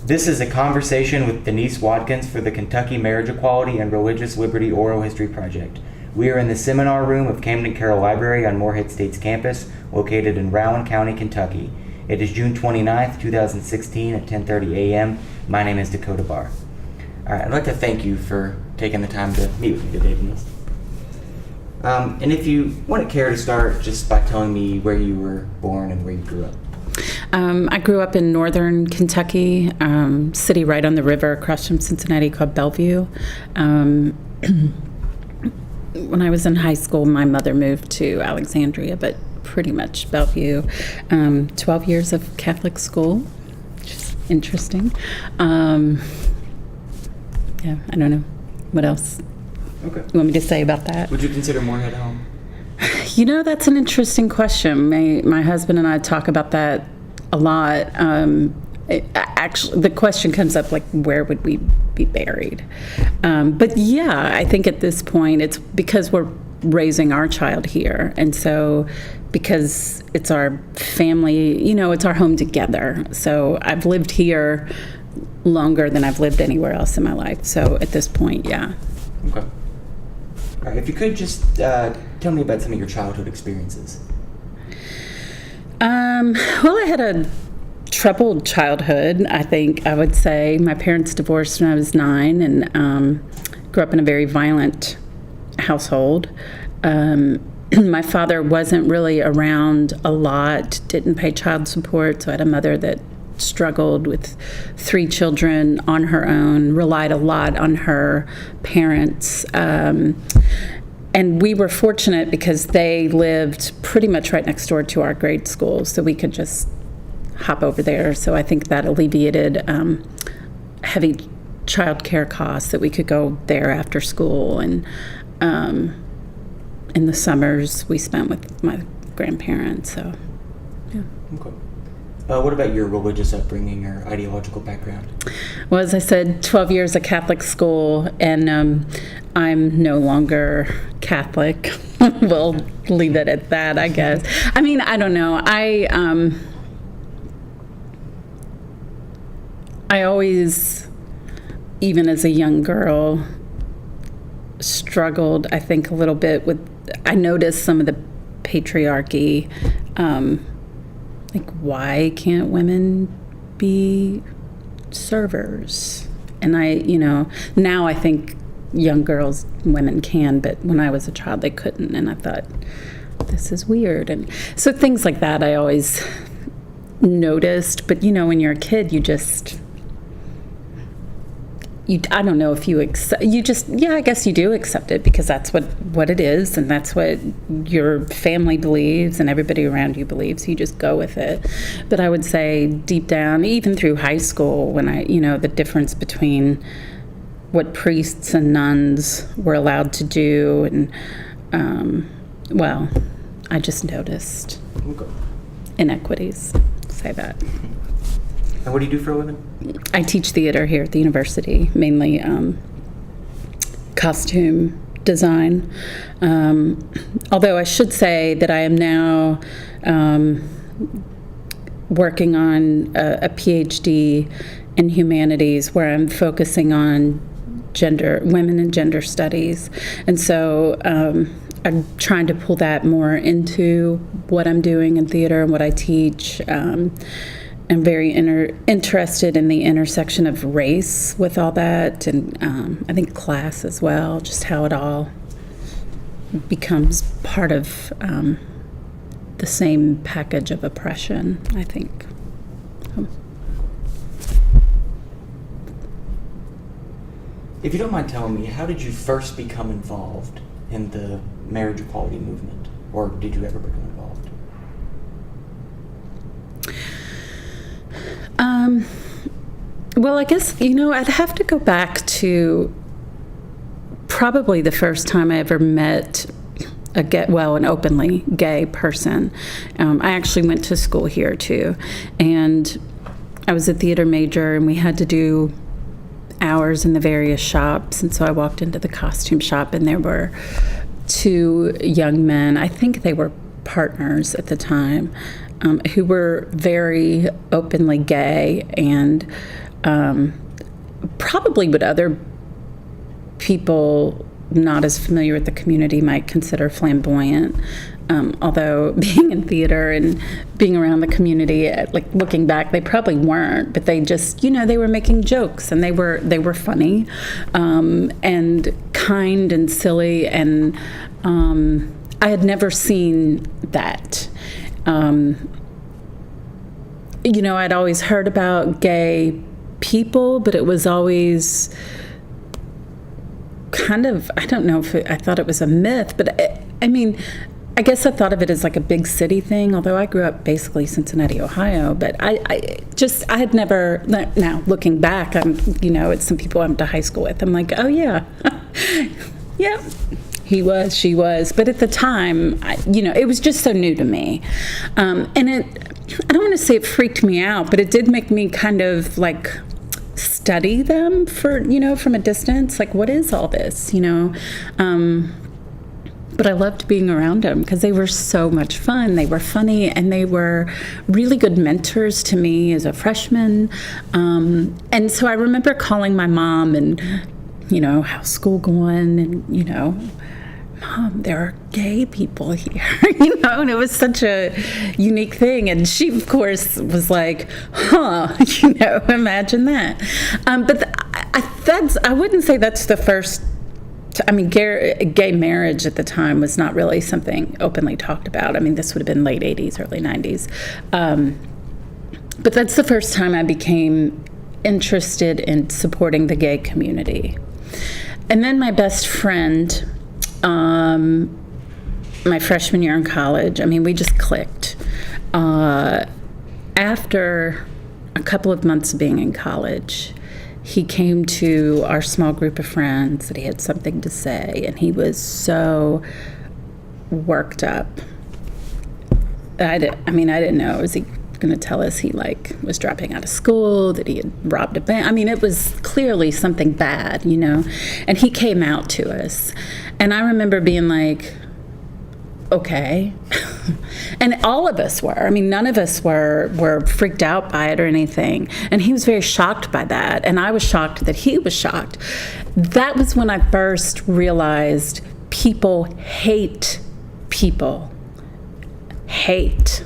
This is a conversation with Denise Watkins for the Kentucky Marriage Equality and Religious Liberty Oral History Project. We are in the seminar room of Camden Carroll Library on Morehead State's campus, located in Rowan County, Kentucky. It is June 29th, 2016 at 10:30 a.m. My name is Dakota Barr. All right, I'd like to thank you for taking the time to meet with me today, Denise. And if you wouldn't care to start just by telling me where you were born and where you grew up. I grew up in northern Kentucky, city right on the river across from Cincinnati called Bellevue. When I was in high school, my mother moved to Alexandria, but pretty much Bellevue. 12 years of Catholic school, which is interesting. Yeah, I don't know. What else? Okay. You want me to say about that? Would you consider Moorhead home? You know, that's an interesting question. My husband and I talk about that a lot. Actually, the question comes up like, where would we be buried? But yeah, I think at this point, it's because we're raising our child here. And so because it's our family, you know, it's our home together. So I've lived here longer than I've lived anywhere else in my life. So at this point, yeah. Okay. All right, if you could just tell me about some of your childhood experiences. Well, I had a troubled childhood, I think I would say. My parents divorced when I was 9 and grew up in a very violent household. My father wasn't really around a lot, didn't pay child support, so I had a mother that struggled with 3 children on her own, relied a lot on her parents. And we were fortunate because they lived pretty much right next door to our grade school, so we could just hop over there. So I think that alleviated heavy childcare costs, that we could go there after school. And in the summers, we spent with my grandparents. So, yeah. Okay. What about your religious upbringing or ideological background? Well, as I said, 12 years of Catholic school, and I'm no longer Catholic. We'll leave it at that, I guess. I mean, I don't know. I always, even as a young girl, struggled, I think, a little bit with, I noticed some of the patriarchy. Like, why can't women be servers? And now I think young girls, women can, but when I was a child, they couldn't. And I thought, this is weird. And so things like that I always noticed. But, when you're a kid, I don't know if I guess you do accept it because that's what it is, and that's what your family believes and everybody around you believes. So you just go with it. But I would say deep down, even through high school, when the difference between what priests and nuns were allowed to do, and I just noticed inequities. Say that. And what do you do for a living? I teach theater here at the university, mainly costume design. Although I should say that I am now working on a PhD in humanities, where I'm focusing on women and gender studies. And so I'm trying to pull that more into what I'm doing in theater and what I teach. I'm very interested in the intersection of race with all that, and I think class as well, just how it all becomes part of the same package of oppression, I think. If you don't mind telling me, how did you first become involved in the marriage equality movement? Or did you ever become involved? Well, I guess, I'd have to go back to probably the first time I ever met an openly gay person. I actually went to school here too, and I was a theater major, and we had to do hours in the various shops, and so I walked into the costume shop, and there were 2 young men, I think they were partners at the time, who were very openly gay, and probably what other people not as familiar with the community might consider flamboyant. Although being in theater and being around the community, like looking back, they probably weren't, but they just, they were making jokes, and they were funny, and kind and silly, and I had never seen that. I'd always heard about gay people, but it was always kind of, I don't know if I thought it was a myth, but I guess I thought of it as like a big city thing, although I grew up basically Cincinnati, Ohio. But I had never, now looking back, it's some people I went to high school with. I'm like, oh yeah, yeah, he was, she was. But at the time, it was just so new to me. And I don't want to say it freaked me out, but it did make me kind of like study them for, from a distance, like, what is all this, but I loved being around them because they were so much fun. They were funny, and they were really good mentors to me as a freshman. And so I remember calling my mom and, how's school going? And, Mom, there are gay people here, and it was such a unique thing. And she, of course, was like, huh, imagine that. But I wouldn't say that's the first. Gay marriage at the time was not really something openly talked about. This would have been late 80s, early 90s. But that's the first time I became interested in supporting the gay community. And then my best friend, my freshman year in college, we just clicked. After a couple of months of being in college, he came to our small group of friends that he had something to say, and he was so worked up. I didn't know. Was he going to tell us he was dropping out of school, that he had robbed a bank? It was clearly something bad, and he came out to us. And I remember being like, okay. And all of us were. None of us were freaked out by it or anything. And he was very shocked by that. And I was shocked that he was shocked. That was when I first realized people hate people. Hate.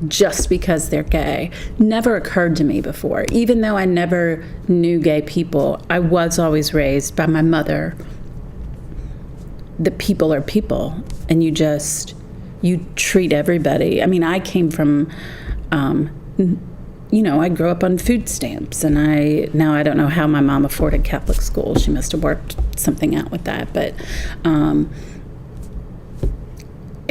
Just because they're gay. Never occurred to me before. Even though I never knew gay people, I was always raised by my mother that people are people, and you treat everybody. I came from, I grew up on food stamps, and I don't know how my mom afforded Catholic school. She must have worked something out with that, but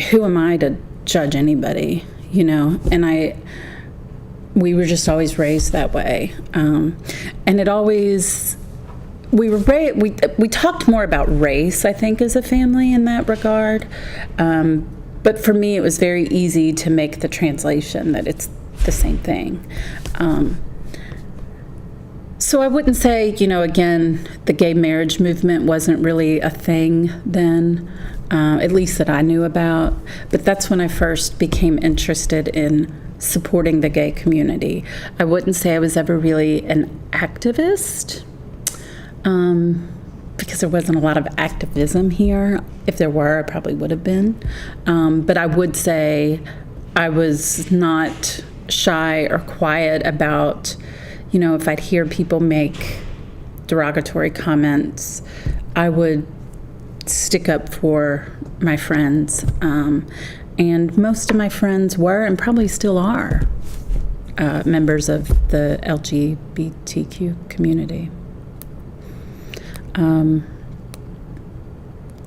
who am I to judge anybody, and we were just always raised that way. And it always, we talked more about race, I think, as a family in that regard. But for me, it was very easy to make the translation that it's the same thing. So I wouldn't say, again, the gay marriage movement wasn't really a thing then, at least that I knew about. But that's when I first became interested in supporting the gay community. I wouldn't say I was ever really an activist, because there wasn't a lot of activism here. If there were, I probably would have been. But I would say I was not shy or quiet about, if I'd hear people make derogatory comments, I would stick up for my friends. And most of my friends were, and probably still are, members of the LGBTQ community.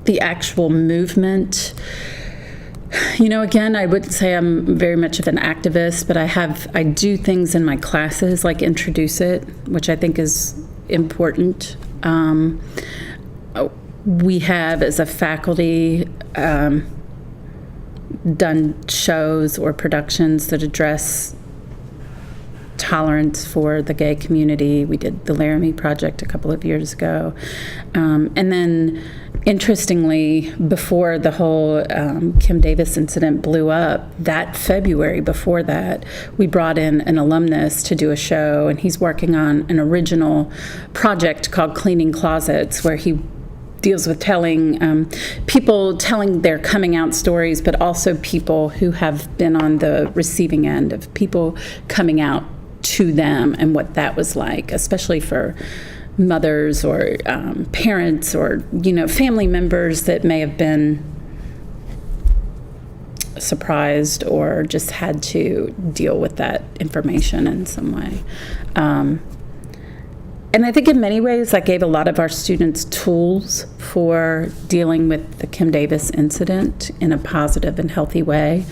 The actual movement, again, I wouldn't say I'm very much of an activist, but I do things in my classes, like introduce it, which I think is important. We have, as a faculty, done shows or productions that address tolerance for the gay community. We did the Laramie Project a couple of years ago. And then interestingly, before the whole Kim Davis incident blew up, that February before that, we brought in an alumnus to do a show, and he's working on an original project called Cleaning Closets, where he deals with people telling their coming out stories, but also people who have been on the receiving end of people coming out to them and what that was like, especially for mothers or parents or family members that may have been surprised or just had to deal with that information in some way. And I think in many ways that gave a lot of our students tools for dealing with the Kim Davis incident in a positive and healthy way.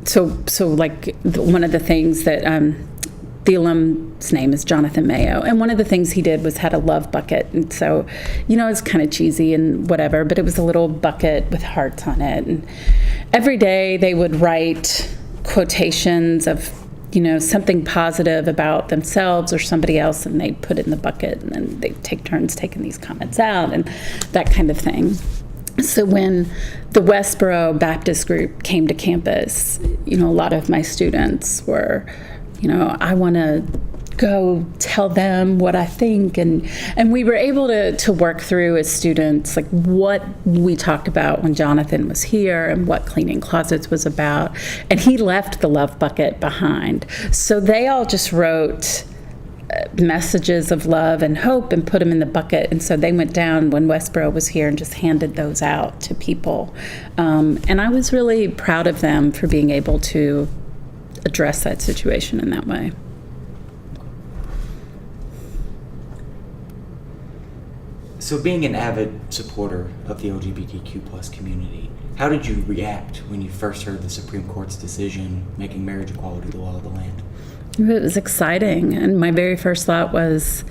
So like one of the things that the alum's name is Jonathan Mayo, and one of the things he did was had a love bucket, and so it's kind of cheesy and whatever, but it was a little bucket with hearts on it, and every day they would write quotations of something positive about themselves or somebody else, and they'd put it in the bucket, and then they'd take turns taking these comments out and that kind of thing. So when the Westboro Baptist group came to campus, a lot of my students were, I want to go tell them what I think, and we were able to work through as students like what we talked about when Jonathan was here and what Cleaning Closets was about, and he left the love bucket behind. So they all just wrote messages of love and hope and put them in the bucket, and so they went down when Westboro was here and just handed those out to people, and I was really proud of them for being able to address that situation in that way. So being an avid supporter of the LGBTQ plus community, how did you react when you first heard the Supreme Court's decision making marriage equality the law of the land? It was exciting, and my very first thought was,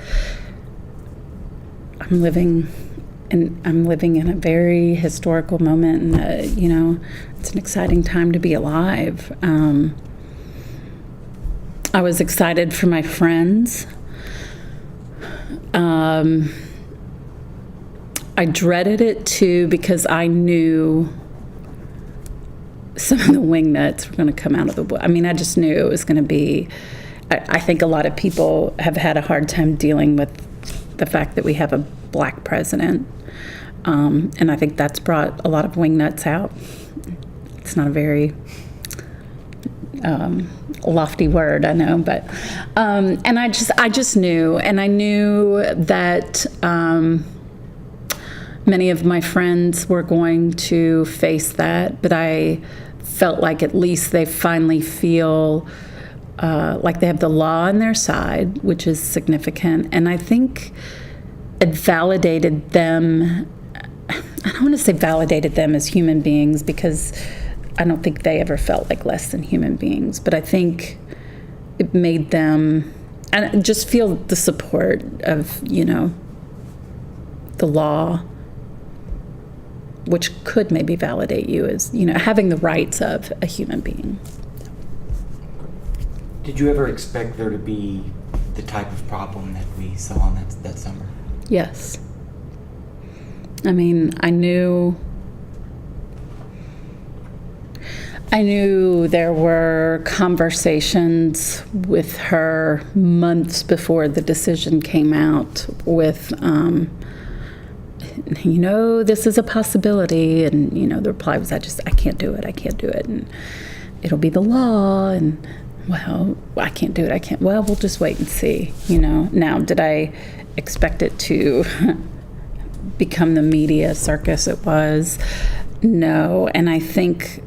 I'm living in a very historical moment, and it's an exciting time to be alive. I was excited for my friends. I dreaded it too because I knew some of the wingnuts were going to come out of the wood. I just knew it was going to be. I think a lot of people have had a hard time dealing with the fact that we have a black president, and I think that's brought a lot of wingnuts out. It's not a very lofty word, I know, but and I just knew, and I knew that many of my friends were going to face that, but I felt like at least they finally feel like they have the law on their side, which is significant, and I think it validated them. I don't want to say validated them as human beings, because I don't think they ever felt like less than human beings, but I think it made them and just feel the support of, the law, which could maybe validate you as, having the rights of a human being. Did you ever expect there to be the type of problem that we saw that summer? Yes. I knew there were conversations with her months before the decision came out with, this is a possibility. And, the reply was, I can't do it. And it'll be the law. And, well, I can't do it. Well, we'll just wait and see, Now, did I expect it to become the media circus it was? No. And I think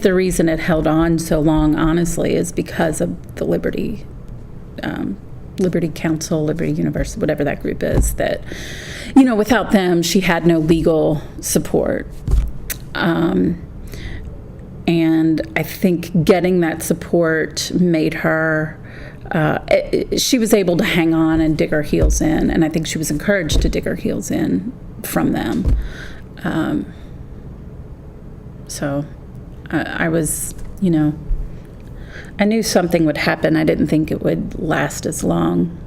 the reason it held on so long, honestly, is because of the Liberty Council, Liberty University, whatever that group is, that, without them, she had no legal support. And I think getting that support made her, she was able to hang on and dig her heels in, and I think she was encouraged to dig her heels in from them. So I was, I knew something would happen. I didn't think it would last as long.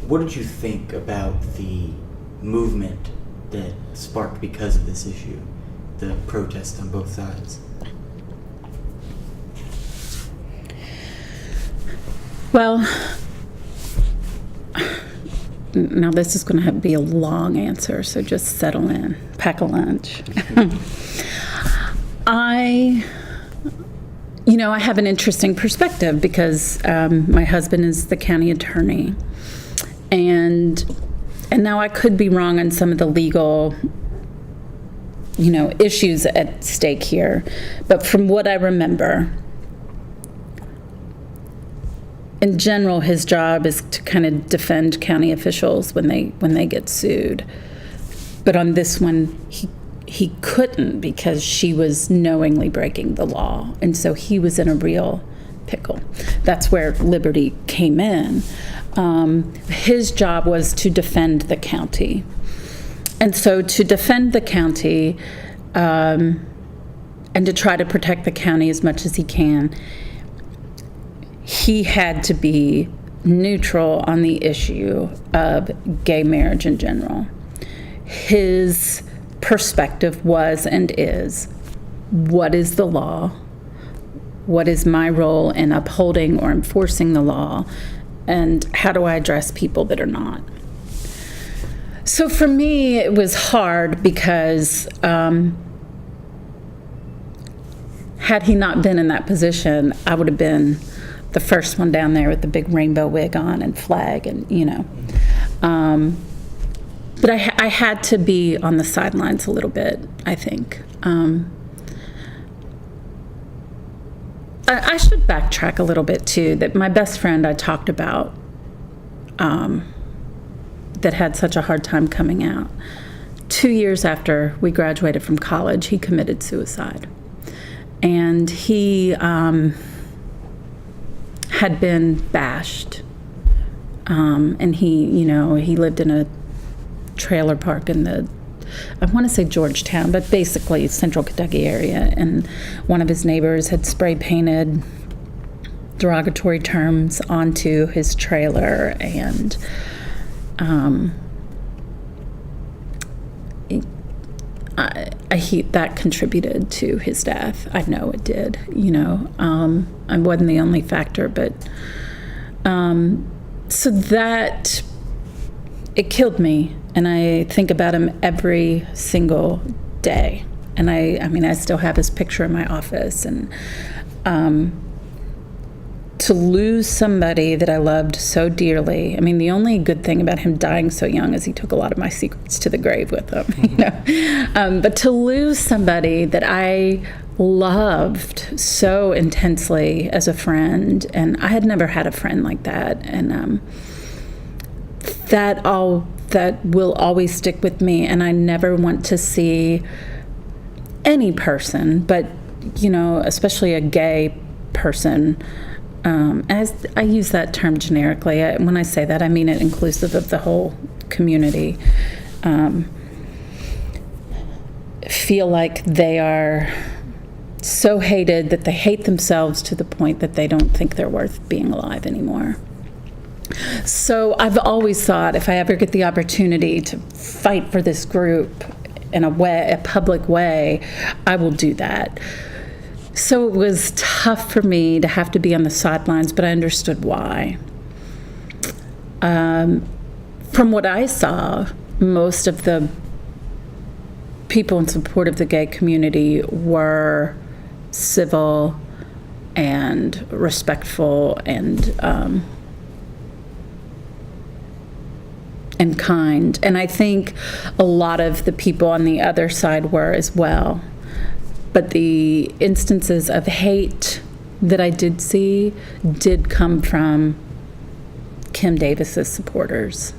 what did you think about the movement that sparked because of this issue, the protests on both sides? Well, now this is going to be a long answer, so just settle in, pack a lunch. I have an interesting perspective because my husband is the county attorney, and now I could be wrong on some of the legal, issues at stake here, but from what I remember, in general, his job is to kind of defend county officials when they get sued. But on this one, he couldn't because she was knowingly breaking the law, and so he was in a real pickle. That's where Liberty came in. His job was to defend the county, and so to defend the county and to try to protect the county as much as he can, he had to be neutral on the issue of gay marriage in general. His perspective was and is, what is the law? What is my role in upholding or enforcing the law? And how do I address people that are not? So for me, it was hard because had he not been in that position, I would have been the first one down there with the big rainbow wig on and flag and, but I had to be on the sidelines a little bit, I think. I should backtrack a little bit too, that my best friend I talked about that had such a hard time coming out. 2 years after we graduated from college, he committed suicide. And he had been bashed. And he lived in a trailer park in I want to say Georgetown, but basically Central Kentucky area. And one of his neighbors had spray painted derogatory terms onto his trailer, and that contributed to his death. I know it did. I wasn't the only factor, but so that it killed me, and I think about him every single day. And I still have his picture in my office, and to lose somebody that I loved so dearly. The only good thing about him dying so young is he took a lot of my secrets to the grave with him. But to lose somebody that I loved so intensely as a friend, and I had never had a friend like that, and that will always stick with me. And I never want to see any person, but especially a gay person, as I use that term generically. When I say that, I mean it inclusive of the whole community, feel like they are so hated that they hate themselves to the point that they don't think they're worth being alive anymore. So I've always thought, if I ever get the opportunity to fight for this group in a public way, I will do that. So it was tough for me to have to be on the sidelines, but I understood why. From what I saw, most of the people in support of the gay community were civil and respectful and kind. And I think a lot of the people on the other side were as well. But the instances of hate that I did see did come from Kim Davis's supporters.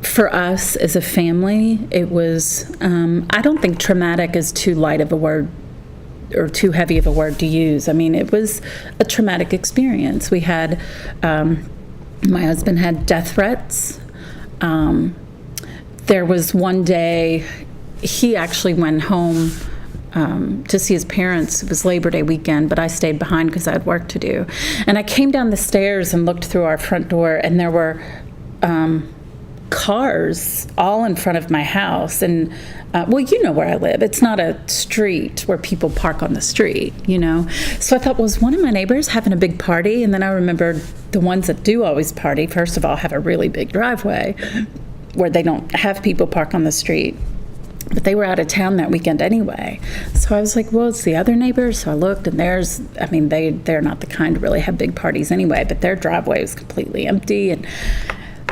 For us as a family, it was, I don't think traumatic is too light of a word or too heavy of a word to use. It was a traumatic experience. We had, my husband had death threats. There was one day he actually went home to see his parents. It was Labor Day weekend, but I stayed behind because I had work to do. And I came down the stairs and looked through our front door, and there were cars all in front of my house. And well, you know where I live. It's not a street where people park on the street, you know. So I thought, was one of my neighbors having a big party? And then I remembered the ones that do always party, first of all, have a really big driveway where they don't have people park on the street. But they were out of town that weekend anyway. So I was like, well, it's the other neighbors. So I looked, and they're not the kind to really have big parties anyway, but their driveway was completely empty. And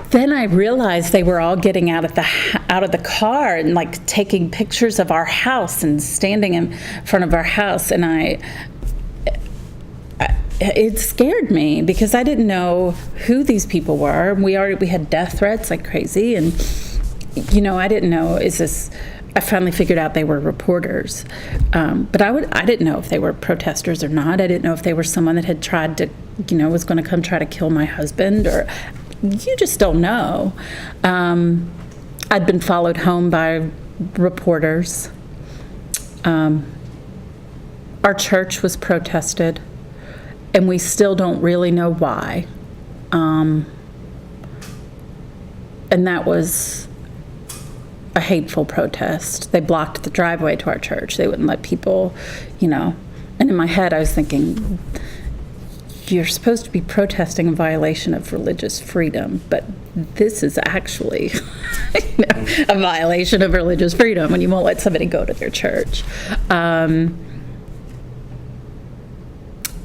then I realized they were all getting out of the car and like taking pictures of our house and standing in front of our house. And it scared me because I didn't know who these people were. We had death threats like crazy. And, you know, I didn't know, I finally figured out they were reporters. But I didn't know if they were protesters or not. I didn't know if they were someone that had tried to, you know, was going to come try to kill my husband, or you just don't know. I'd been followed home by reporters. Our church was protested, and we still don't really know why. And that was a hateful protest. They blocked the driveway to our church. They wouldn't let people, you know. And in my head, I was thinking, you're supposed to be protesting a violation of religious freedom, but this is actually a violation of religious freedom when you won't let somebody go to their church.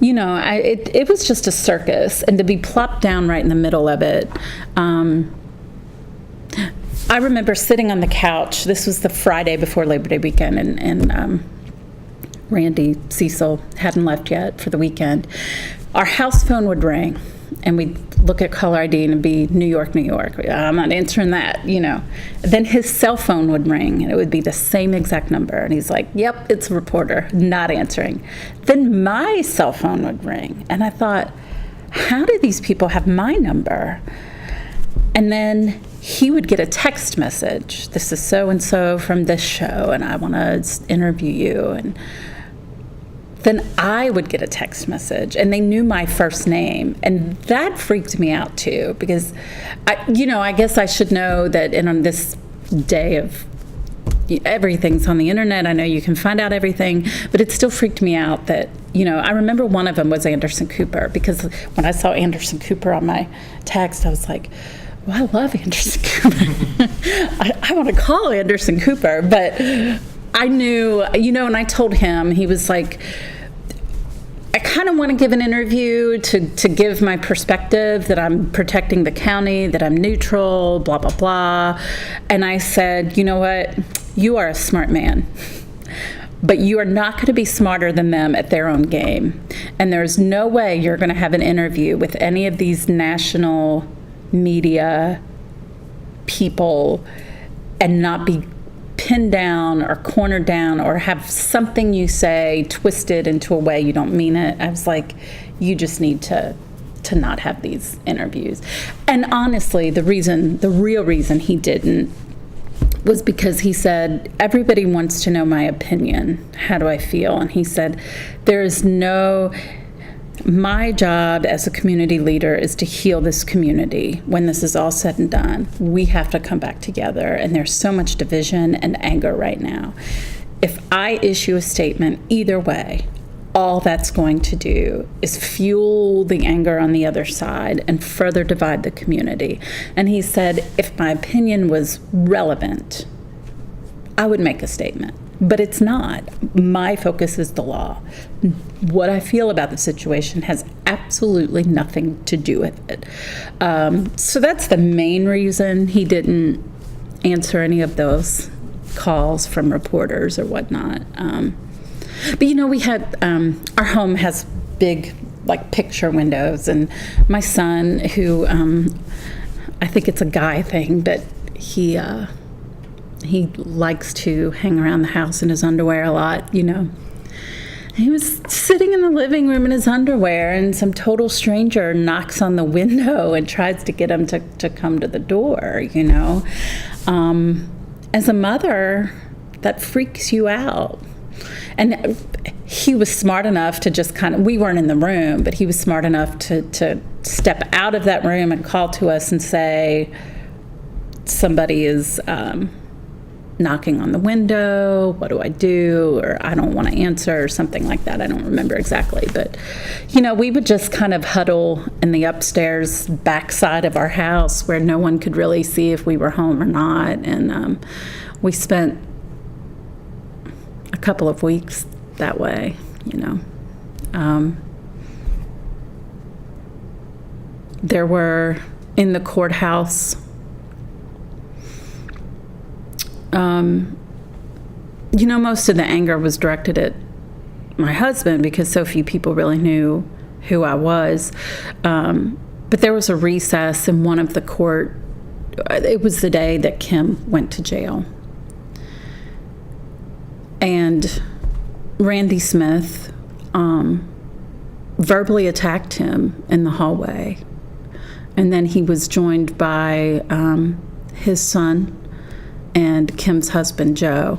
You know, it was just a circus, and to be plopped down right in the middle of it. I remember sitting on the couch. This was the Friday before Labor Day weekend, and Randy Cecil hadn't left yet for the weekend. Our house phone would ring, and we'd look at caller ID and it'd be New York, New York. I'm not answering that, you know. Then his cell phone would ring, and it would be the same exact number. And he's like, yep, it's a reporter, not answering. Then my cell phone would ring, and I thought, how do these people have my number? And then he would get a text message. This is so-and-so from this show, and I want to interview you. And then I would get a text message, and they knew my first name. And that freaked me out too, because I guess I should know that on this day of everything's on the internet, I know you can find out everything, but it still freaked me out that, you know, I remember one of them was Anderson Cooper, because when I saw Anderson Cooper on my text, I was like, well, I love Anderson Cooper. I want to call Anderson Cooper, but I knew, you know, and I told him, he was like, I kind of want to give an interview to give my perspective, that I'm protecting the county, that I'm neutral, blah, blah, blah. And I said, you know what? You are a smart man, but you are not going to be smarter than them at their own game. And there's no way you're going to have an interview with any of these national media people and not be pinned down or cornered down or have something you say twisted into a way you don't mean it. I was like, you just need to not have these interviews. And honestly, the real reason he didn't was because he said, everybody wants to know my opinion. How do I feel? And he said, my job as a community leader is to heal this community. When this is all said and done, we have to come back together. And there's so much division and anger right now. If I issue a statement either way, all that's going to do is fuel the anger on the other side and further divide the community. And he said, if my opinion was relevant, I would make a statement. But it's not. My focus is the law. What I feel about the situation has absolutely nothing to do with it. So that's the main reason he didn't answer any of those calls from reporters or whatnot. But you know, we had, our home has big, like, picture windows, and my son, who, I think it's a guy thing, but he likes to hang around the house in his underwear a lot, you know. He was sitting in the living room in his underwear, and some total stranger knocks on the window and tries to get him to come to the door, you know. As a mother, that freaks you out. and he was smart enough to just kind of, we weren't in the room, but he was smart enough to step out of that room and call to us and say, somebody is knocking on the window, what do I do? Or I don't want to answer, or something like that. I don't remember exactly. But, we would just kind of huddle in the upstairs backside of our house where no one could really see if we were home or not. And we spent a couple of weeks that way, There were, in the courthouse, most of the anger was directed at my husband because so few people really knew who I was. But there was a recess in one of the court. It was the day that Kim went to jail. And Randy Smith verbally attacked him in the hallway. And then he was joined by his son and Kim's husband, Joe.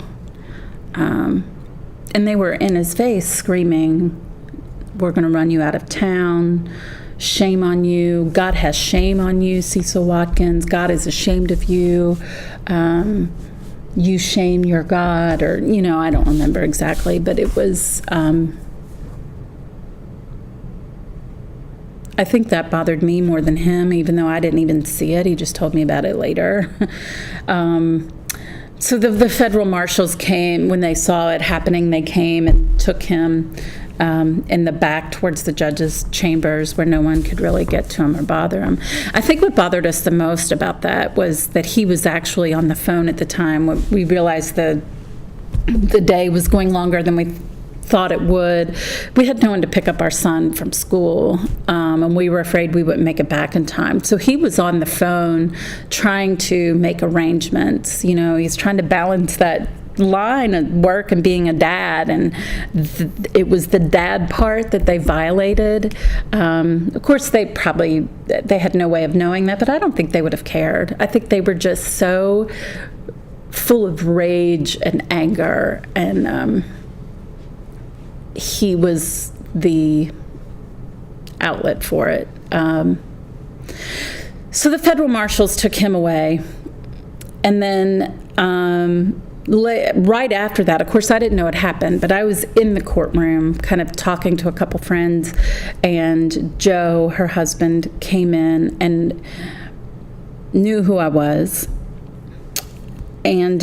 And they were in his face screaming, "We're going to run you out of town. Shame on you. God has shame on you, Cecil Watkins. God is ashamed of you. You shame your God," or, I don't remember exactly, but it was, I think that bothered me more than him, even though I didn't even see it. He just told me about it later. So the federal marshals came. When they saw it happening, they came and took him in the back towards the judge's chambers where no one could really get to him or bother him. I think what bothered us the most about that was that he was actually on the phone at the time. When we realized the day was going longer than we thought it would. We had no one to pick up our son from school, and we were afraid we wouldn't make it back in time. So he was on the phone trying to make arrangements. He's trying to balance that line of work and being a dad, and it was the dad part that they violated. Of course, they had no way of knowing that, but I don't think they would have cared. I think they were just so full of rage and anger, and he was the outlet for it. So the federal marshals took him away, and then right after that, of course, I didn't know it happened, but I was in the courtroom kind of talking to a couple friends, and Joe, her husband, came in and knew who I was, and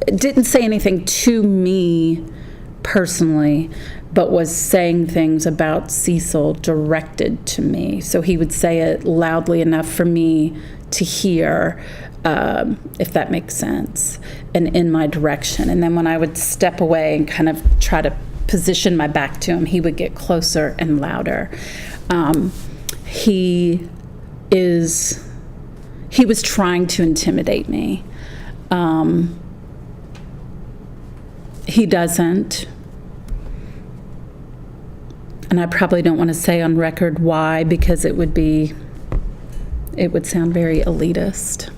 didn't say anything to me personally, but was saying things about Cecil directed to me. So he would say it loudly enough for me to hear, if that makes sense, and in my direction. And then when I would step away and kind of try to position my back to him, he would get closer and louder. He was trying to intimidate me. He doesn't. And I probably don't want to say on record why, because it would sound very elitist.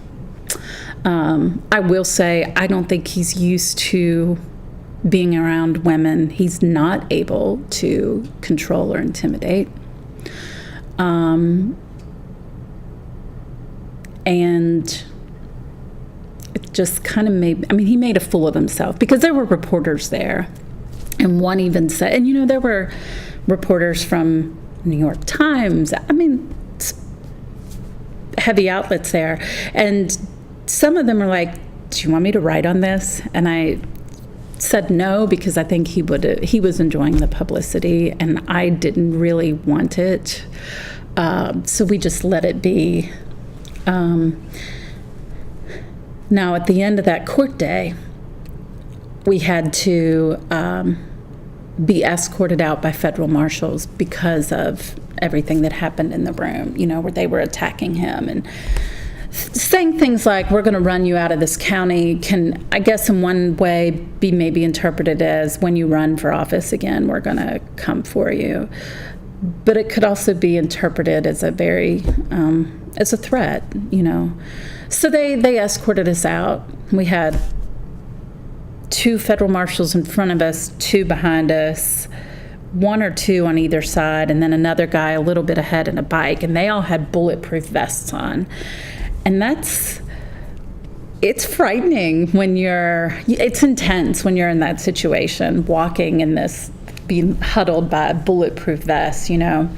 I will say I don't think he's used to being around women. He's not able to control or intimidate. And it just kind of he made a fool of himself, because there were reporters there. And one even said, and there were reporters from New York Times, heavy outlets there. And some of them are like, "Do you want me to write on this?" And I said no, because I think he was enjoying the publicity, and I didn't really want it. So we just let it be. Now, at the end of that court day, we had to be escorted out by federal marshals because of everything that happened in the room, where they were attacking him and saying things like, "We're going to run you out of this county," can, I guess in one way, be maybe interpreted as, when you run for office again, we're going to come for you. But it could also be interpreted as as a threat, So they escorted us out. We had 2 federal marshals in front of us, 2 behind us, 1 or 2 on either side, and then another guy a little bit ahead in a bike, and they all had bulletproof vests on. And it's frightening it's intense when you're in that situation, walking in this, being huddled by a bulletproof vest, you know.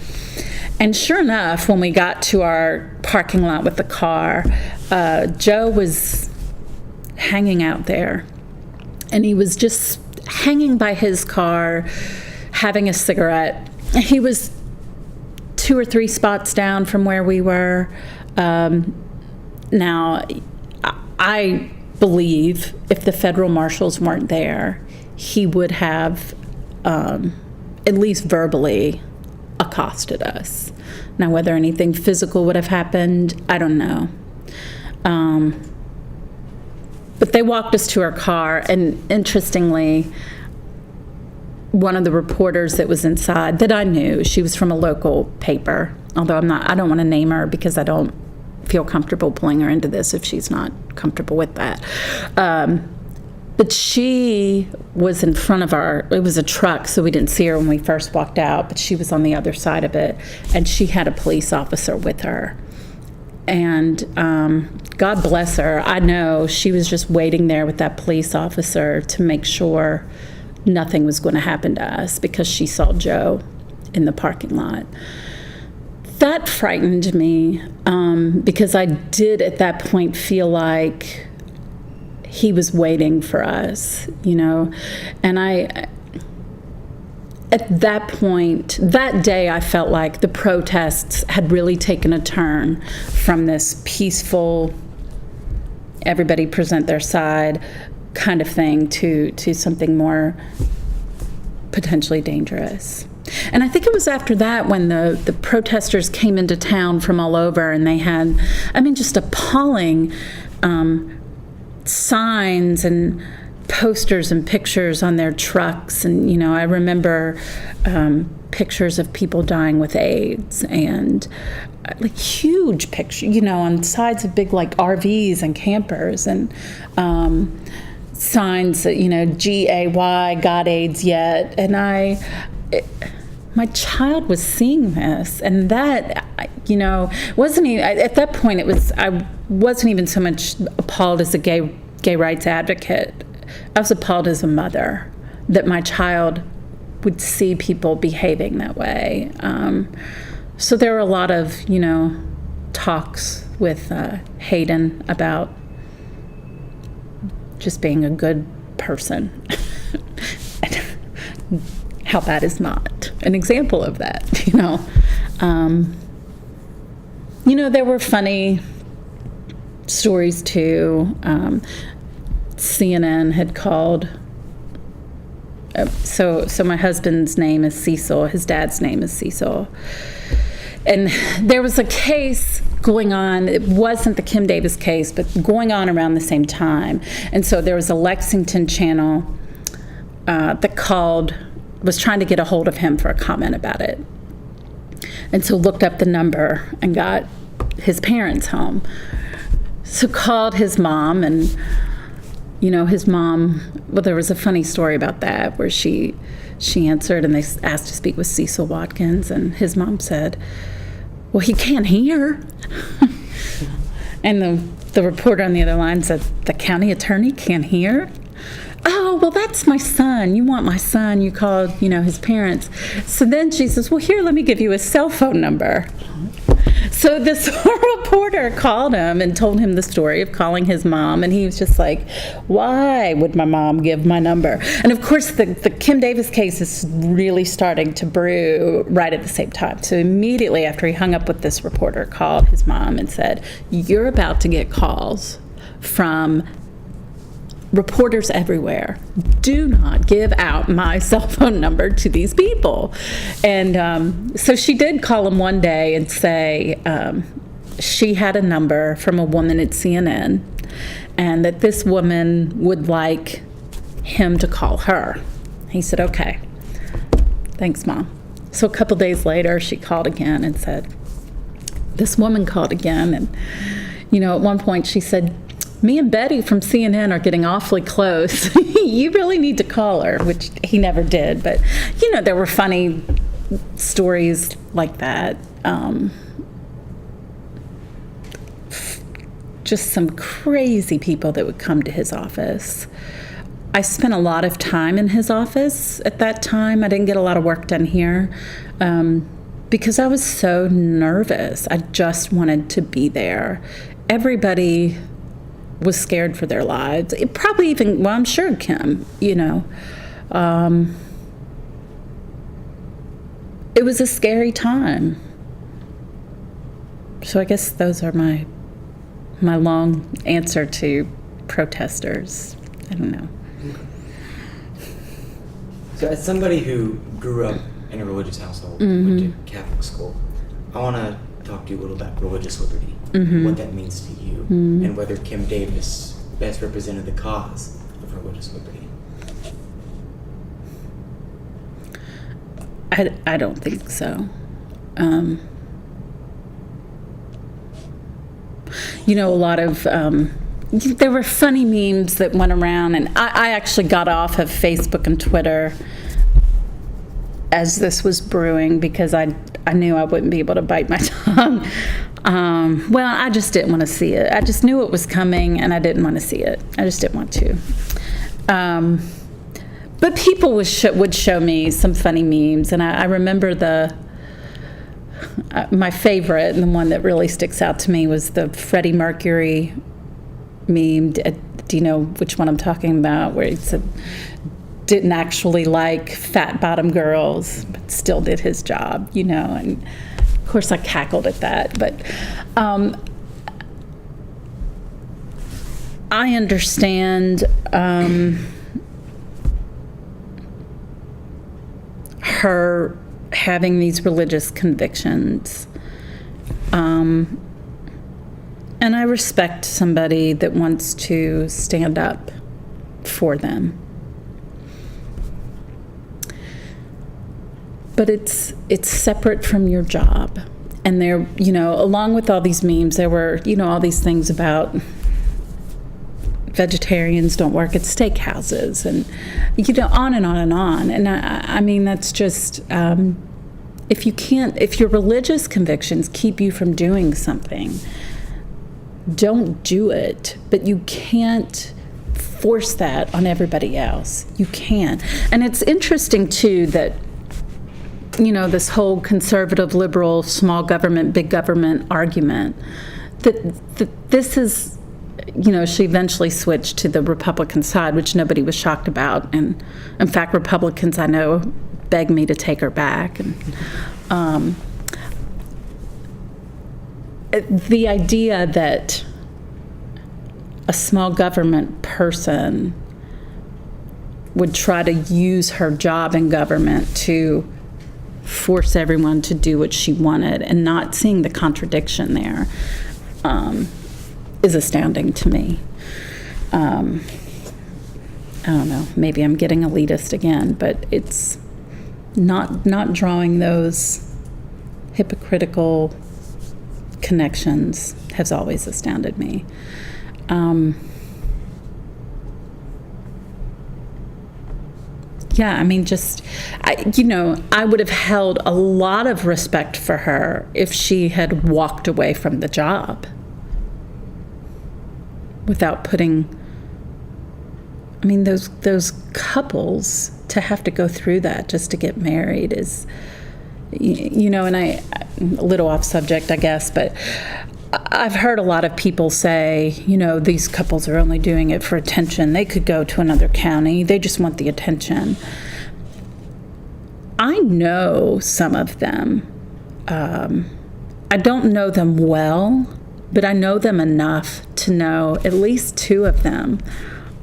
And sure enough, when we got to our parking lot with the car, Joe was hanging out there. And he was just hanging by his car, having a cigarette. He was 2 or 3 spots down from where we were. Now, I believe if the federal marshals weren't there, he would have, at least verbally, accosted us. Now, whether anything physical would have happened, I don't know. But they walked us to our car, and interestingly, one of the reporters that was inside that I knew, she was from a local paper, although I don't want to name her because I don't feel comfortable pulling her into this if she's not comfortable with that. But she was in front of it was a truck, so we didn't see her when we first walked out, but she was on the other side of it, and she had a police officer with her. And God bless her, I know she was just waiting there with that police officer to make sure nothing was going to happen to us because she saw Joe in the parking lot. That frightened me because I did at that point feel like he was waiting for us, you know. And at that point, that day, I felt like the protests had really taken a turn from this peaceful, everybody present their side kind of thing to something more potentially dangerous. And I think it was after that when the protesters came into town from all over, and they had, just appalling signs and posters and pictures on their trucks. And, you know, I remember pictures of people dying with AIDS, and like huge pictures, you know, on sides of big like RVs and campers, and signs that, you know, GAY, got AIDS yet. And my child was seeing this, and that, you know, wasn't even, at that point I wasn't even so much appalled as a gay rights advocate. I was appalled as a mother that my child would see people behaving that way. So there were a lot of, you know, talks with Hayden about just being a good person. How that is not an example of that, you know. You know, there were funny stories too. CNN had called. So my husband's name is Cecil. His dad's name is Cecil. And there was a case going on. It wasn't the Kim Davis case, but going on around the same time. And so there was a Lexington channel that was trying to get a hold of him for a comment about it. And so looked up the number and got his parents home. So called his mom, and, you know, his mom, well, there was a funny story about that where she answered, and they asked to speak with Denise Watkins, and his mom said, well, he can't hear. And the reporter on the other line said, the county attorney can't hear? Oh, well, that's my son. You want my son. You called, you know, his parents. So then she says, well, here, let me give you his cell phone number. So this reporter called him and told him the story of calling his mom, and he was just like, why would my mom give my number? And of course, the Kim Davis case is really starting to brew right at the same time. So immediately after he hung up with this reporter, called his mom and said, you're about to get calls from reporters everywhere. Do not give out my cell phone number to these people. And so she did call him one day and say she had a number from a woman at CNN, and that this woman would like him to call her. He said, okay, thanks, Mom. So a couple days later, she called again and said, this woman called again. And, you know, at one point she said, me and Betty from CNN are getting awfully close. You really need to call her, which he never did. But, there were funny stories like that. Just some crazy people that would come to his office. I spent a lot of time in his office at that time. I didn't get a lot of work done here because I was so nervous. I just wanted to be there. Everybody was scared for their lives. It probably even, I'm sure Kim, it was a scary time. So I guess those are my long answer to protesters. I don't know. So as somebody who grew up in a religious household, went to Catholic school, I want to talk to you a little about religious liberty, what that means to you, and whether Kim Davis best represented the cause of religious liberty. I don't think so. A lot of there were funny memes that went around, and I actually got off of Facebook and Twitter as this was brewing because I knew I wouldn't be able to bite my tongue. I just didn't want to see it. I just knew it was coming, and I didn't want to see it. I just didn't want to. But people would show me some funny memes, and I remember my favorite, and the one that really sticks out to me, was the Freddie Mercury meme. Do you know which one I'm talking about? Where he said, didn't actually like fat bottom girls, but still did his job, and of course I cackled at that. But I understand her having these religious convictions. And I respect somebody that wants to stand up for them. But it's separate from your job. And there, along with all these memes, there were, all these things about vegetarians don't work at steakhouses, and on and on and on. And I mean, that's just if your religious convictions keep you from doing something, don't do it. But you can't force that on everybody else. You can't. And it's interesting too that this whole conservative, liberal, small government, big government argument, that this is, she eventually switched to the Republican side, which nobody was shocked about. And in fact, Republicans I know begged me to take her back. And the idea that a small government person would try to use her job in government to force everyone to do what she wanted, and not seeing the contradiction there is astounding to me. I don't know, maybe I'm getting elitist again, but it's not drawing those hypocritical connections has always astounded me. I mean, I would have held a lot of respect for her if she had walked away from the job without putting, those couples to have to go through that just to get married is, and a little off subject, I guess, but I've heard a lot of people say, these couples are only doing it for attention. They could go to another county. They just want the attention. I know some of them. I don't know them well, but I know them enough to know at least two of them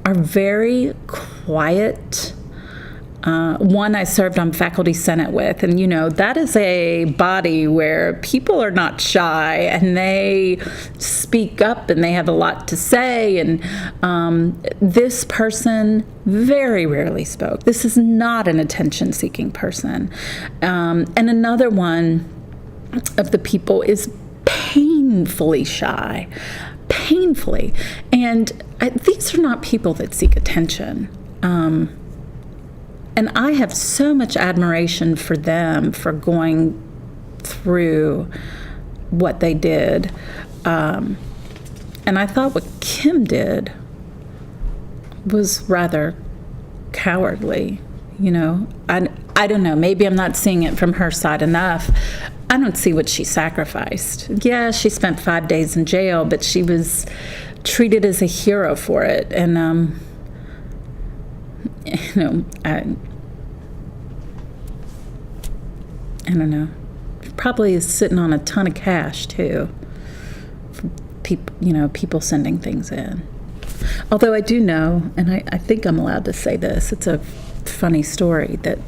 are very quiet. One I served on faculty senate with, and that is a body where people are not shy and they speak up and they have a lot to say, and this person very rarely spoke. This is not an attention-seeking person. And another one of the people is painfully shy. Painfully. And these are not people that seek attention. And I have so much admiration for them for going through what they did. And I thought what Kim did was rather cowardly. I don't know, maybe I'm not seeing it from her side enough. I don't see what she sacrificed. Yeah, she spent 5 days in jail, but she was treated as a hero for it. And I don't know. Probably is sitting on a ton of cash too. From people sending things in. Although I do know, and I think I'm allowed to say this, it's a funny story that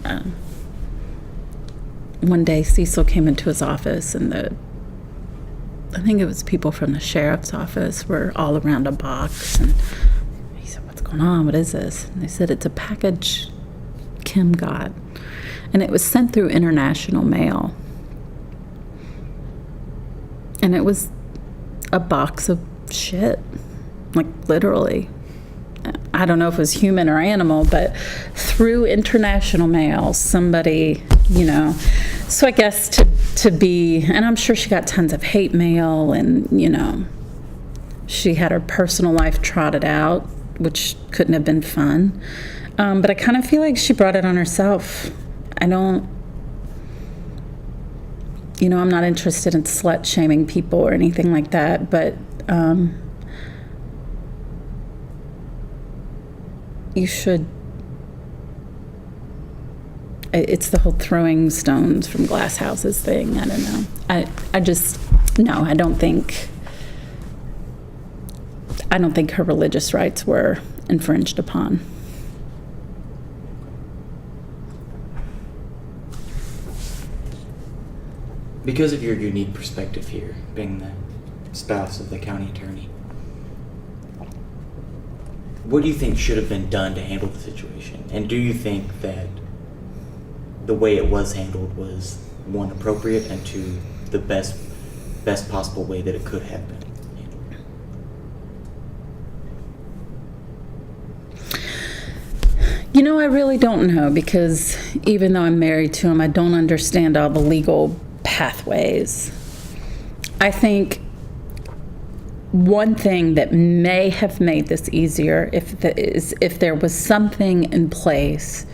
one day Cecil came into his office and I think it was people from the sheriff's office were all around a box, and he said, "What's going on? What is this?" And they said, "It's a package Kim got, and it was sent through international mail, and it was a box of shit, like literally. I don't know if it was human or animal, but through international mail, somebody, so I guess to be, and I'm sure she got tons of hate mail, and, she had her personal life trotted out, which couldn't have been fun. But I kind of feel like she brought it on herself. I'm not interested in slut shaming people or anything like that, but you should. It's the whole throwing stones from glass houses thing. I don't know. I don't think her religious rights were infringed upon. Because of your unique perspective here, being the spouse of the county attorney, what do you think should have been done to handle the situation? And do you think that the way it was handled was, one, appropriate, and two, the best possible way that it could have been handled? I really don't know, because even though I'm married to him, I don't understand all the legal pathways. I think one thing that may have made this easier if there was something in place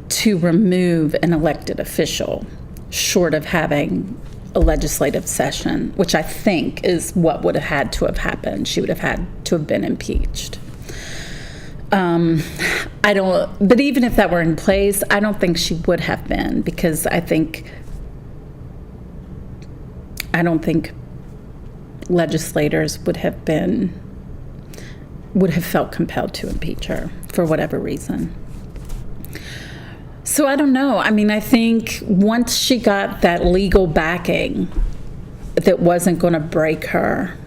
to remove an elected official, short of having a legislative session, which I think is what would have had to have happened. She would have had to have been impeached. But even if that were in place, I don't think she would have been, because I don't think legislators would have felt compelled to impeach her for whatever reason. So I don't know. I think once she got that legal backing that wasn't going to break her,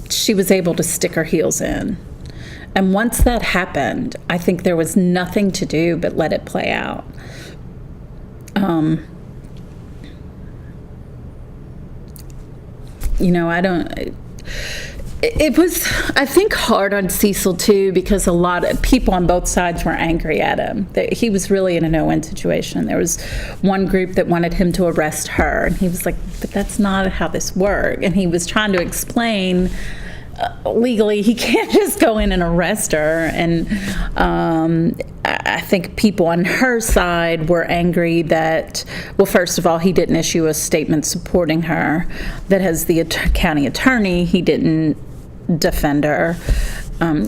she was able to stick her heels in. And once that happened, I think there was nothing to do but let it play out. It was, I think, hard on Cecil too, because a lot of people on both sides were angry at him. He was really in a no-win situation. There was one group that wanted him to arrest her, and he was like, "But that's not how this works." And he was trying to explain legally he can't just go in and arrest her. And I think people on her side were angry that, well, first of all, he didn't issue a statement supporting her, that as the county attorney, he didn't defend her,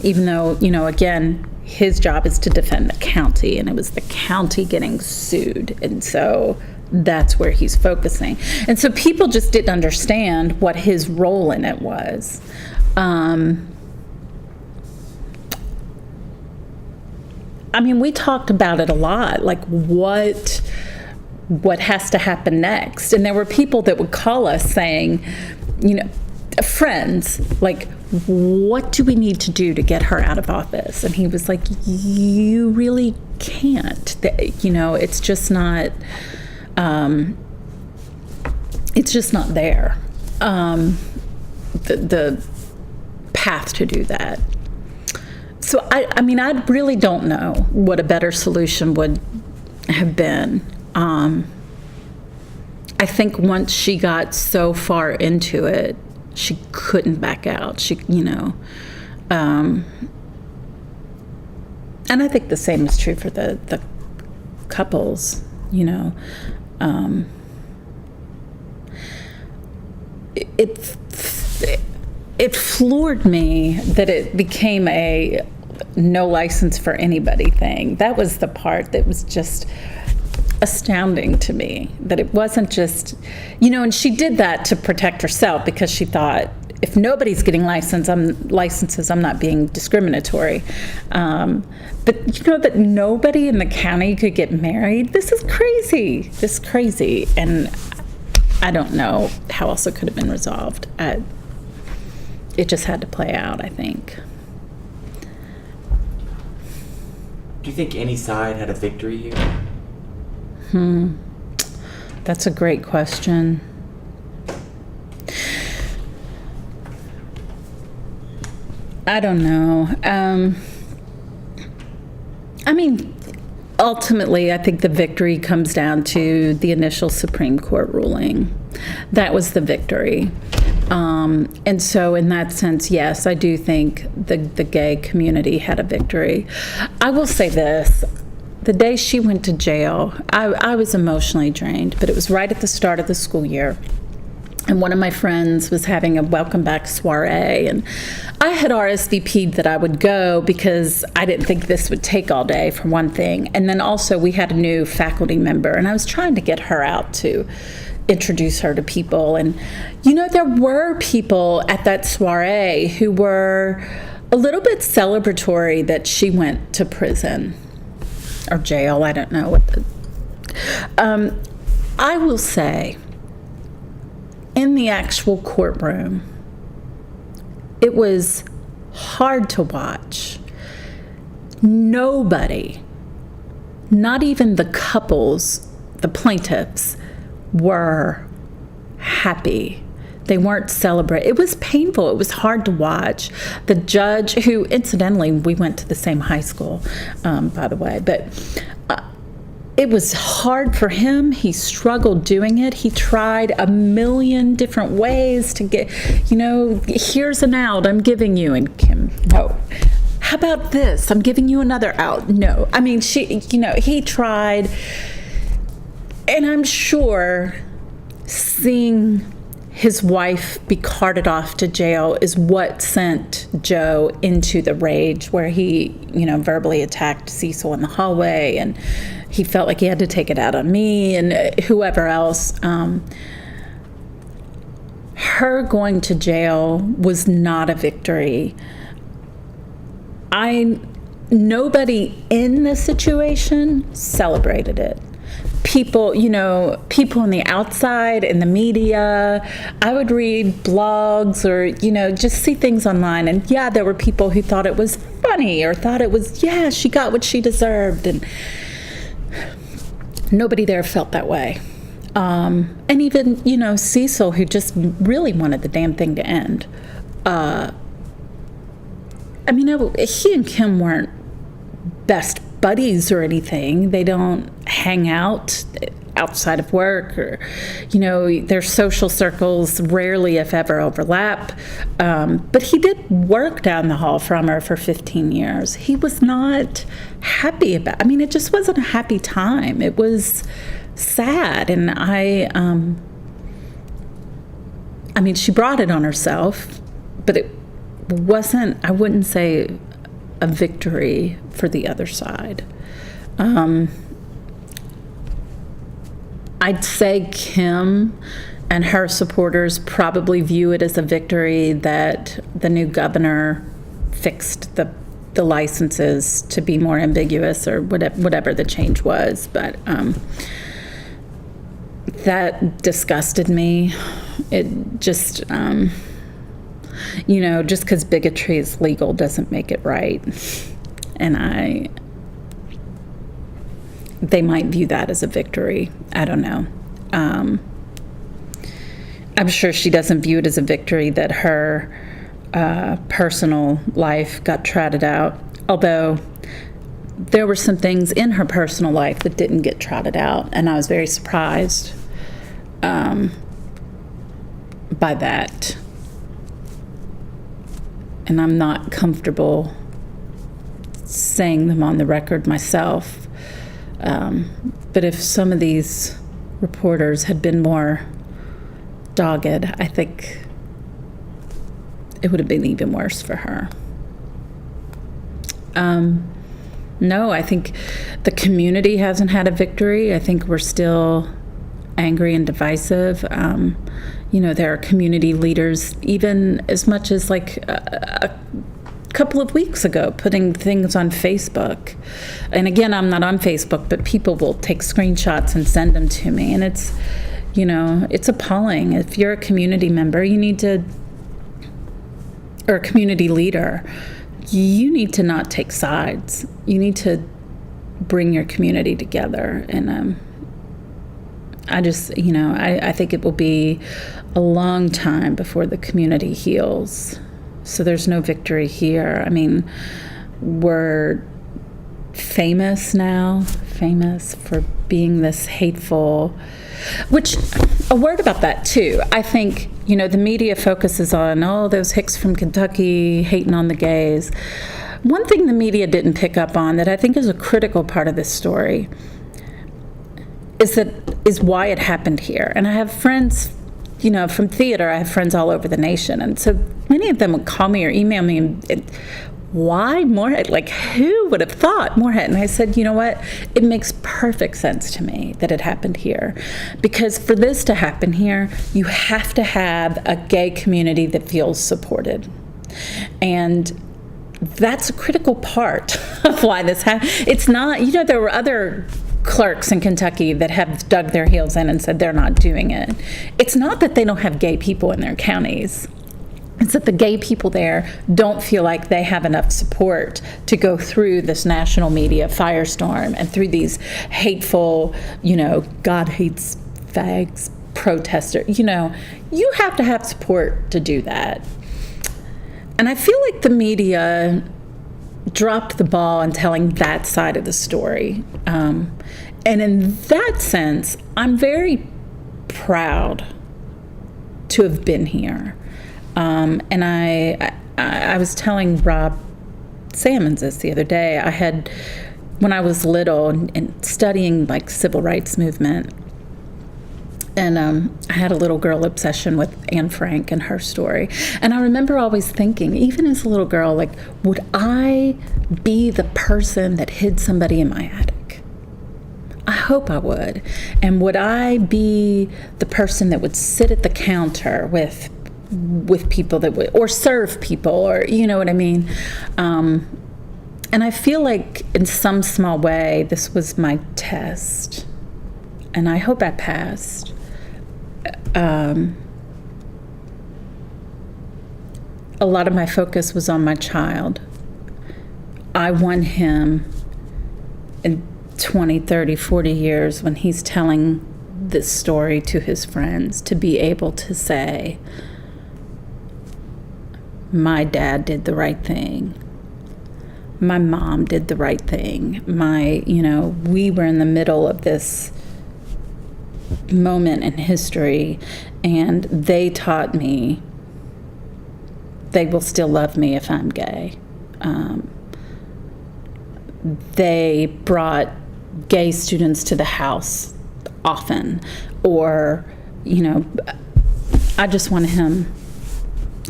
even though, again, his job is to defend the county, and it was the county getting sued. And so that's where he's focusing. And so people just didn't understand what his role in it was. We talked about it a lot, like what has to happen next. And there were people that would call us saying, friends, like, what do we need to do to get her out of office? And he was like, you really can't. It's just not there. the path to do that. So I mean, I really don't know what a better solution would have been. I think once she got so far into it, she couldn't back out. And I think the same is true for the couples, It floored me that it became a no license for anybody thing. That was the part that was just astounding to me, that it wasn't just, and she did that to protect herself because she thought, if nobody's getting licenses, I'm not being discriminatory. But that nobody in the county could get married, this is crazy. And I don't know how else it could have been resolved. It just had to play out, I think. Do you think any side had a victory here? That's a great question. I don't know. I mean, ultimately, I think the victory comes down to the initial Supreme Court ruling. That was the victory. And so in that sense, yes, I do think the gay community had a victory. I will say this. The day she went to jail, I was emotionally drained, but it was right at the start of the school year. And one of my friends was having a welcome back soiree, and I had RSVP'd that I would go because I didn't think this would take all day, for one thing. And then also we had a new faculty member, and I was trying to get her out to introduce her to people. And, there were people at that soiree who were a little bit celebratory that she went to prison or jail. I don't know what I will say, in the actual courtroom, it was hard to watch. Nobody, not even the couples, the plaintiffs, were happy. They weren't celebrating. It was painful. It was hard to watch. The judge, who incidentally, we went to the same high school, by the way, but it was hard for him. He struggled doing it. He tried a million different ways to get, here's an out I'm giving you. And Kim, no. How about this? I'm giving you another out. No. I mean, he tried. And I'm sure seeing his wife be carted off to jail is what sent Joe into the rage where he, verbally attacked Cecil in the hallway, and he felt like he had to take it out on me and whoever else. Her going to jail was not a victory. Nobody in the situation celebrated it. People on the outside, in the media, I would read blogs or, just see things online. And yeah, there were people who thought it was funny or thought it was, she got what she deserved. And nobody there felt that way. And even, Cecil, who just really wanted the damn thing to end. He and Kim weren't best buddies or anything. They don't hang out outside of work, or their social circles rarely, if ever, overlap. But he did work down the hall from her for 15 years. He was not happy about. It just wasn't a happy time. It was sad, and she brought it on herself, but it wasn't. I wouldn't say a victory for the other side. I'd say Kim and her supporters probably view it as a victory that the new governor fixed the licenses to be more ambiguous, or whatever the change was. But that disgusted me. It just, just because bigotry is legal doesn't make it right. And they might view that as a victory. I don't know. I'm sure she doesn't view it as a victory that her personal life got trotted out, although there were some things in her personal life that didn't get trotted out, and I was very surprised by that. And I'm not comfortable saying them on the record myself. But if some of these reporters had been more dogged, I think it would have been even worse for her. No, I think the community hasn't had a victory. I think we're still angry and divisive. There are community leaders, even as much as like a couple of weeks ago, putting things on Facebook. And again, I'm not on Facebook, but people will take screenshots and send them to me. And it's appalling. If you're a community member, or a community leader, you need to not take sides. You need to bring your community together. And I think it will be a long time before the community heals. So there's no victory here. I mean, we're famous for being this hateful, which, a word about that too. I think, the media focuses on, those hicks from Kentucky hating on the gays. One thing the media didn't pick up on that I think is a critical part of this story is why it happened here. And I have friends, from theater, I have friends all over the nation. And so many of them would call me or email me and why Moorhead? Like, who would have thought Moorhead? And I said, you know what? It makes perfect sense to me that it happened here. Because for this to happen here, you have to have a gay community that feels supported. And that's a critical part of why this happened. It's not, there were other clerks in Kentucky that have dug their heels in and said they're not doing it. It's not that they don't have gay people in their counties. It's that the gay people there don't feel like they have enough support to go through this national media firestorm and through these hateful, God hates fags protesters. You have to have support to do that. And I feel like the media dropped the ball in telling that side of the story. And in that sense, I'm very proud to have been here. And I was telling Rob Sammons this the other day. When I was little and studying like civil rights movement, and I had a little girl obsession with Anne Frank and her story. And I remember always thinking, even as a little girl, like, would I be the person that hid somebody in my attic? I hope I would. And would I be the person that would sit at the counter with people that would, or serve people, or you know what I mean? And I feel like in some small way, this was my test. And I hope I passed. A lot of my focus was on my child. I want him in 20, 30, 40 years when he's telling this story to his friends to be able to say, my dad did the right thing. My mom did the right thing. We were in the middle of this moment in history, and they taught me they will still love me if I'm gay. They brought gay students to the house often, or, I just wanted him.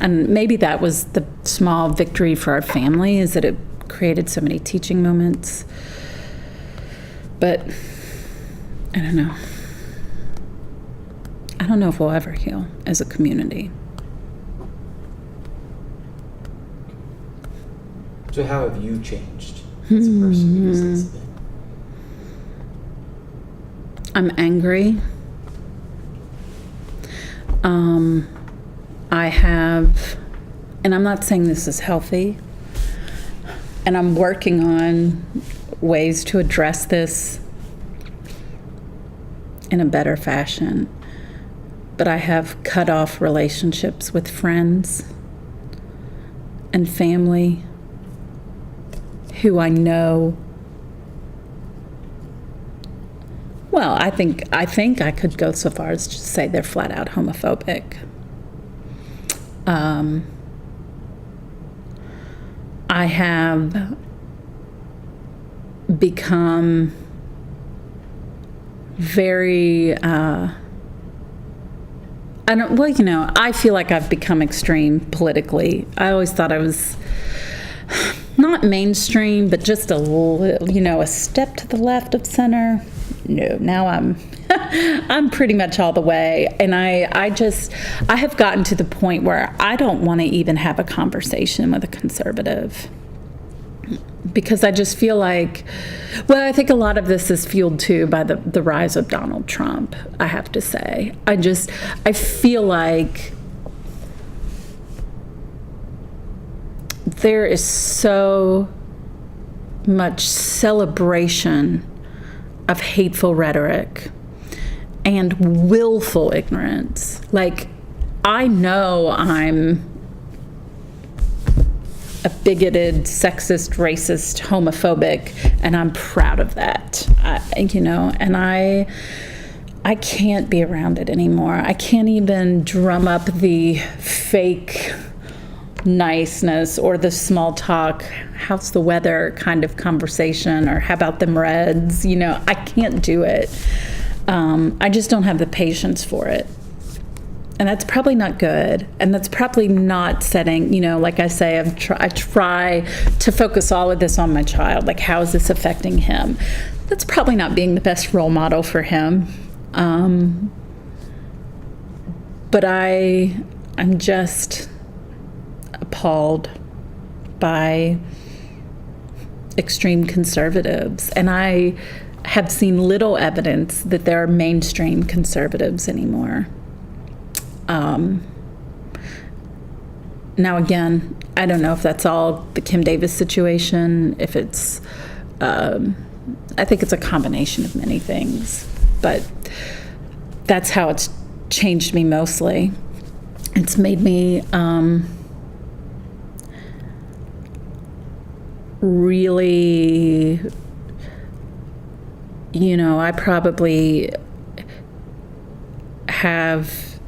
And maybe that was the small victory for our family, is that it created so many teaching moments. But I don't know. I don't know if we'll ever heal as a community. So how have you changed as a person because of this event? I'm angry. I have, and I'm not saying this is healthy, and I'm working on ways to address this in a better fashion. but I have cut off relationships with friends and family who I know. Well, I think I could go so far as to say they're flat out homophobic. I have become very, I feel like I've become extreme politically. I always thought I was not mainstream, but just a little, a step to the left of center. No, now I'm pretty much all the way. And I have gotten to the point where I don't want to even have a conversation with a conservative, because I just feel like, well, I think a lot of this is fueled too by the rise of Donald Trump, I have to say. I feel like there is so much celebration of hateful rhetoric and willful ignorance. Like, I know I'm a bigoted, sexist, racist, homophobic, and I'm proud of that. And I can't be around it anymore. I can't even drum up the fake niceness or the small talk, how's the weather kind of conversation, or how about them Reds? I can't do it. I just don't have the patience for it. And that's probably not good. And that's probably not setting, like I say, I try to focus all of this on my child. Like, how is this affecting him? That's probably not being the best role model for him. But I'm just appalled by extreme conservatives. And I have seen little evidence that there are mainstream conservatives anymore. Now, again, I don't know if that's all the Kim Davis situation, if it's, I think it's a combination of many things, but that's how it's changed me mostly. It's made me really, I probably have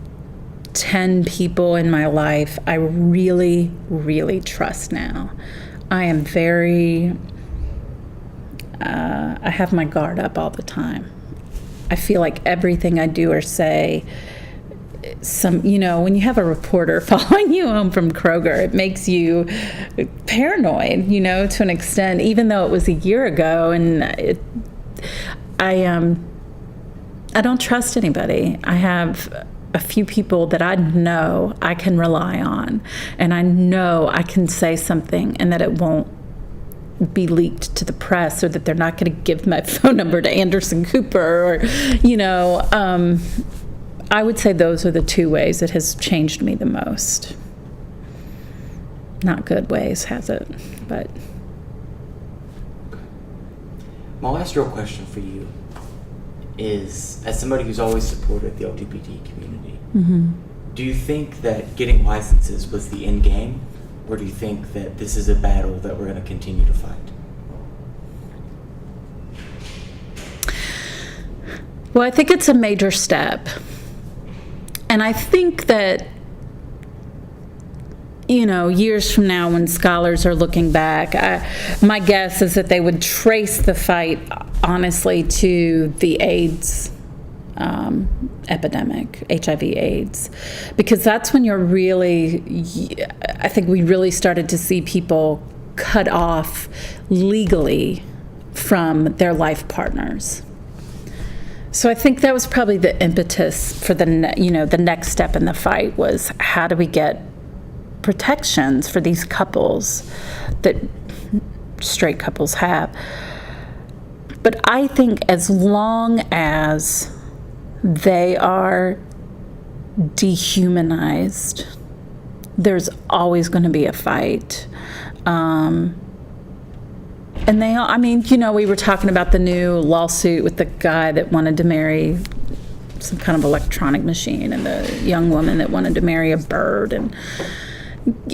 10 people in my life I really, really trust now. I am very, I have my guard up all the time. I feel like everything I do or say, when you have a reporter following you home from Kroger, it makes you paranoid, to an extent, even though it was a year ago. And I don't trust anybody. I have a few people that I know I can rely on, and I know I can say something and that it won't be leaked to the press, or that they're not going to give my phone number to Anderson Cooper, or, I would say those are the two ways it has changed me the most. Not good ways, has it? But my last real question for you is, as somebody who's always supported the LGBT community, do you think that getting licenses was the end game, or do you think that this is a battle that we're going to continue to fight? Well, I think it's a major step. And I think that, years from now, when scholars are looking back, my guess is that they would trace the fight, honestly, to the AIDS epidemic, HIV/AIDS, because that's when I think we really started to see people cut off legally from their life partners. So I think that was probably the impetus for the next step in the fight, was how do we get protections for these couples that straight couples have. But I think as long as they are dehumanized, there's always going to be a fight. And we were talking about the new lawsuit with the guy that wanted to marry some kind of electronic machine, and the young woman that wanted to marry a bird. And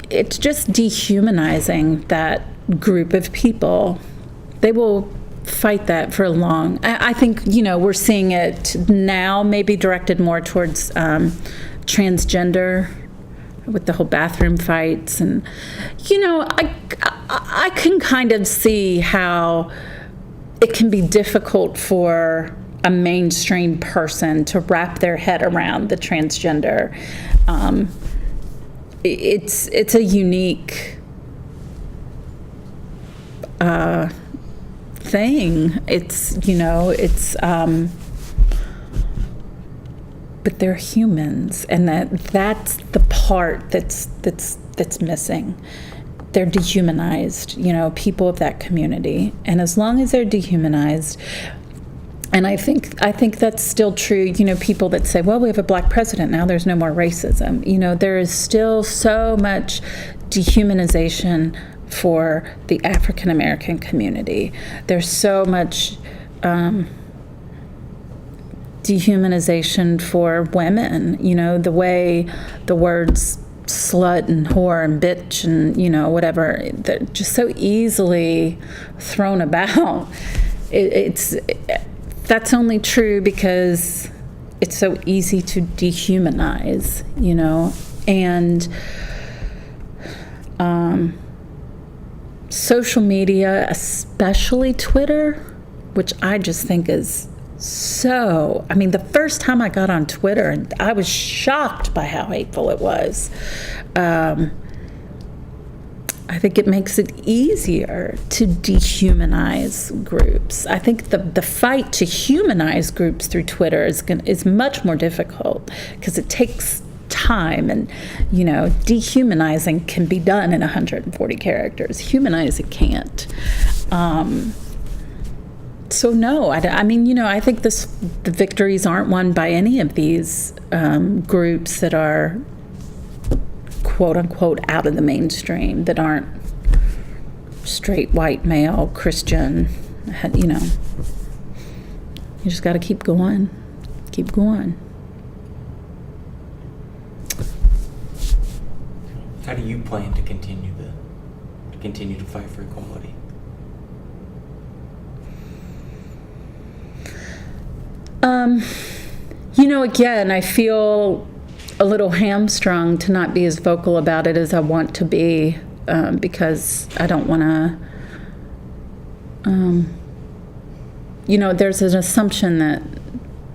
it's just dehumanizing that group of people. They will fight that for a long. I think, we're seeing it now, maybe directed more towards transgender, with the whole bathroom fights. And, I can kind of see how it can be difficult for a mainstream person to wrap their head around the transgender. It's a unique thing. But they're humans, and that's the part that's missing. They're dehumanized, people of that community. And as long as they're dehumanized, and I think that's still true, people that say, well, we have a black president now, there's no more racism. There is still so much dehumanization for the African American community. There's so much dehumanization for women, the way the words slut and whore and bitch and whatever, they're just so easily thrown about. That's only true because it's so easy to dehumanize, and social media, especially Twitter, which I just think is the first time I got on Twitter, I was shocked by how hateful it was. I think it makes it easier to dehumanize groups. I think the fight to humanize groups through Twitter is much more difficult because it takes time, and dehumanizing can be done in 140 characters. Humanizing can't. So no, I think the victories aren't won by any of these groups that are quote unquote out of the mainstream, that aren't straight white male Christian. You just got to keep going. How do you plan to continue to fight for equality? Again, I feel a little hamstrung to not be as vocal about it as I want to be, because I don't want to, there's an assumption that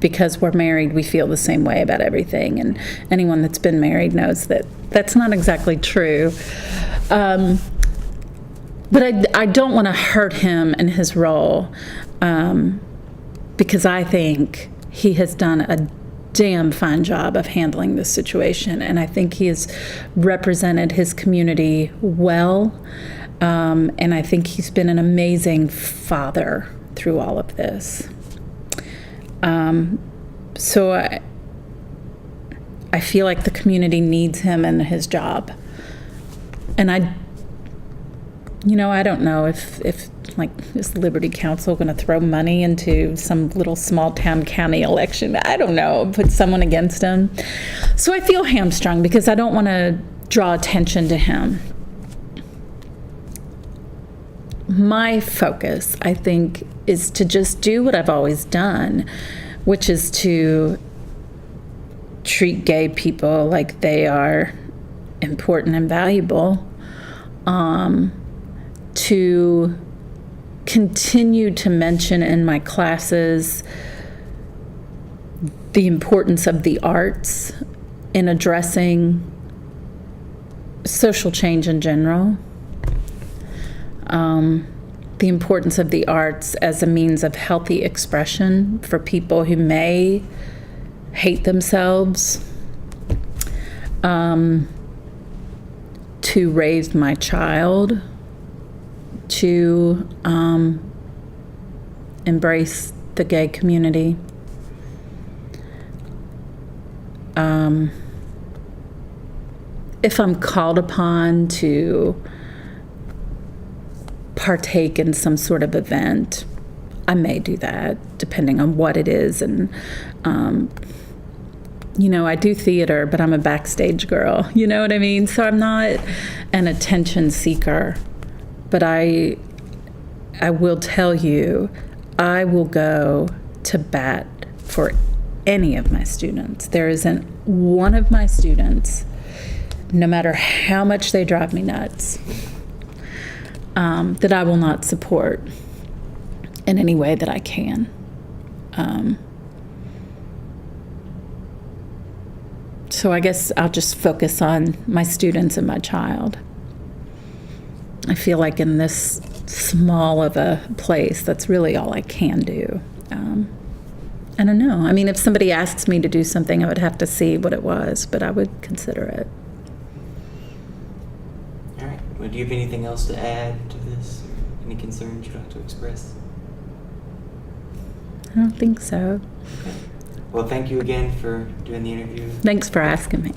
because we're married, we feel the same way about everything. And anyone that's been married knows that that's not exactly true. But I don't want to hurt him in his role, because I think he has done a damn fine job of handling this situation, and I think he has represented his community well, and I think he's been an amazing father through all of this. So I feel like the community needs him and his job, and I don't know if is Liberty Council going to throw money into some little small town county election? I don't know, put someone against him. So I feel hamstrung because I don't want to draw attention to him. My focus, I think, is to just do what I've always done, which is to treat gay people like they are important and valuable, to continue to mention in my classes the importance of the arts in addressing social change in general, the importance of the arts as a means of healthy expression for people who may hate themselves, to raise my child to embrace the gay community. If I'm called upon to partake in some sort of event, I may do that depending on what it is. And, I do theater, but I'm a backstage girl. You know what I mean? So I'm not an attention seeker. But I will tell you, I will go to bat for any of my students. There isn't one of my students, no matter how much they drive me nuts, that I will not support in any way that I can. So I guess I'll just focus on my students and my child. I feel like in this small of a place, that's really all I can do. I don't know. I mean, if somebody asks me to do something, I would have to see what it was, but I would consider it. All right. Well, do you have anything else to add to this? Any concerns you'd like to express? I don't think so. Okay. Well, thank you again for doing the interview. Thanks for asking me.